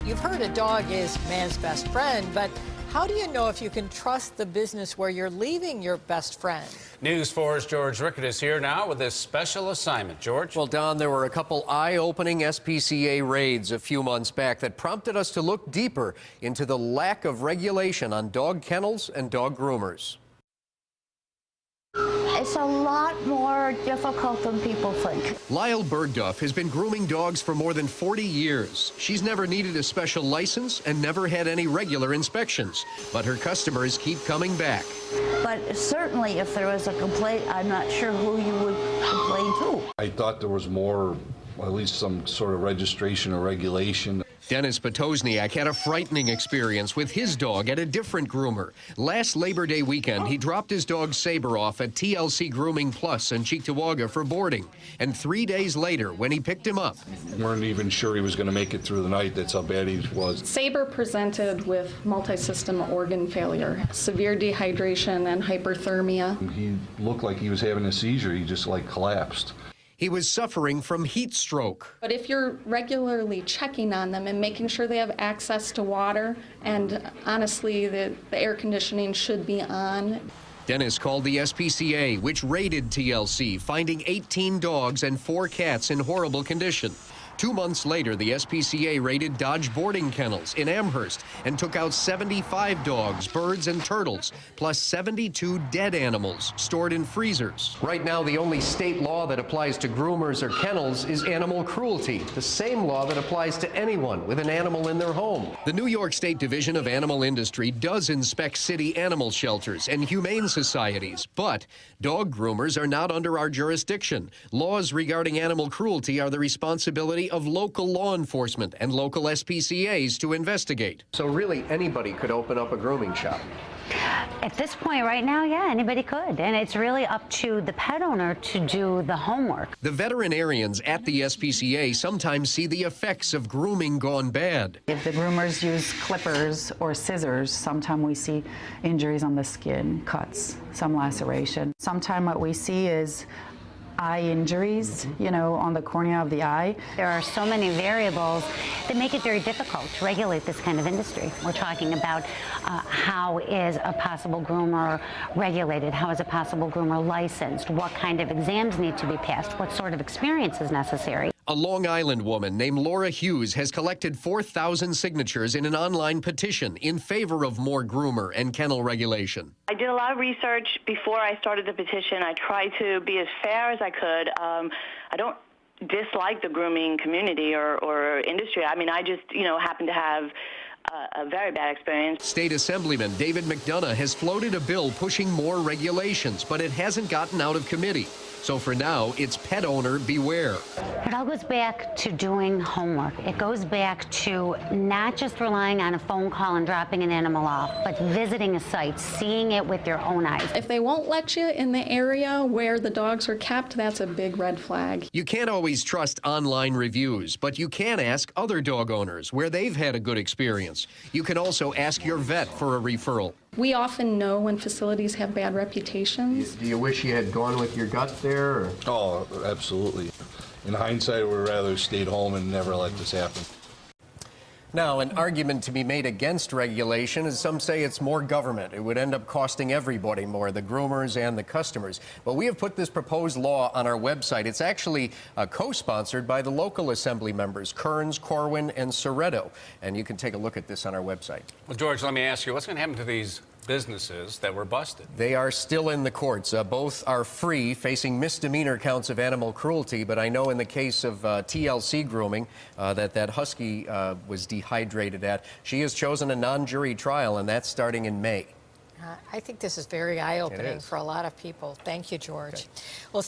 You've heard a dog is man's best friend, but how do you know if you can trust the business where you're leaving your best friend? News 4's George Rickett is here now with this special assignment. George? Well, Don, there were a couple eye-opening SPCA raids a few months back that prompted us to look deeper into the lack of regulation on dog kennels and dog groomers. It's a lot more difficult than people think. Lyle Bergdorf has been grooming dogs for more than 40 years. She's never needed a special license and never had any regular inspections. But her customers keep coming back. But certainly if there was a complaint, I'm not sure who you would complain to. I thought there was more, at least some sort of registration or regulation. Dennis Potosniak had a frightening experience with his dog at a different groomer. Last Labor Day weekend, he dropped his dog Saber off at TLC Grooming Plus in Cheektowaga for boarding. And 3 days later, when he picked him up, We weren't even sure he was going to make it through the night. That's how bad he was. Saber presented with multi-system organ failure, severe dehydration, and hyperthermia. He looked like he was having a seizure. He just like collapsed. he was suffering from heat stroke. But if you're regularly checking on them and making sure they have access to water, and honestly, the air conditioning should be on. Dennis called the SPCA, which raided TLC, finding 18 dogs and 4 cats in horrible condition. 2 months later, the SPCA raided Dodge Boarding Kennels in Amherst and took out 75 dogs, birds, and turtles, plus 72 dead animals stored in freezers. Right now, the only state law that applies to groomers or kennels is animal cruelty, the same law that applies to anyone with an animal in their home. The New York State Division of Animal Industry does inspect city animal shelters and humane societies, but dog groomers are not under our jurisdiction. Laws regarding animal cruelty are the responsibility of local law enforcement and local SPCAs to investigate. So really, anybody could open up a grooming shop. At this point right now, yeah, anybody could. And it's really up to the pet owner to do the homework. The veterinarians at the SPCA sometimes see the effects of grooming gone bad. If the groomers use clippers or scissors, sometimes we see injuries on the skin, cuts, some laceration. Sometimes what we see is eye injuries, on the cornea of the eye. There are so many variables that make it very difficult to regulate this kind of industry. We're talking about how is a possible groomer regulated? How is a possible groomer licensed? What kind of exams need to be passed? What sort of experience is necessary? A Long Island woman named Laura Hughes has collected 4,000 signatures in an online petition in favor of more groomer and kennel regulation. I did a lot of research before I started the petition. I tried to be as fair as I could. I don't dislike the grooming community or industry. I mean, I just, happen to have a very bad experience. State Assemblyman David McDonough has floated a bill pushing more regulations, but it hasn't gotten out of committee. So for now, it's pet owner beware. It all goes back to doing homework. It goes back to not just relying on a phone call and dropping an animal off, but visiting a site, seeing it with your own eyes. If they won't let you in the area where the dogs are kept, that's a big red flag. You can't always trust online reviews, but you can ask other dog owners where they've had a good experience. You can also ask your vet for a referral. We often know when facilities have bad reputations. Do you wish you had gone with your gut there? Or? Oh, absolutely. In hindsight, I would rather have stayed home and never let this happen. Now, an argument to be made against regulation is some say it's more government. It would end up costing everybody more, the groomers and the customers. But we have put this proposed law on our website. It's actually co-sponsored by the local assembly members, Kearns, Corwin, and Soretto. And you can take a look at this on our website. Well, George, let me ask you, what's going to happen to these businesses that were busted? They are still in the courts. Both are free, facing misdemeanor counts of animal cruelty. But I know in the case of TLC grooming that husky was dehydrated at, she has chosen a non-jury trial, and that's starting in May. I think this is very eye-opening for a lot of people. Thank you, George. Okay. Well,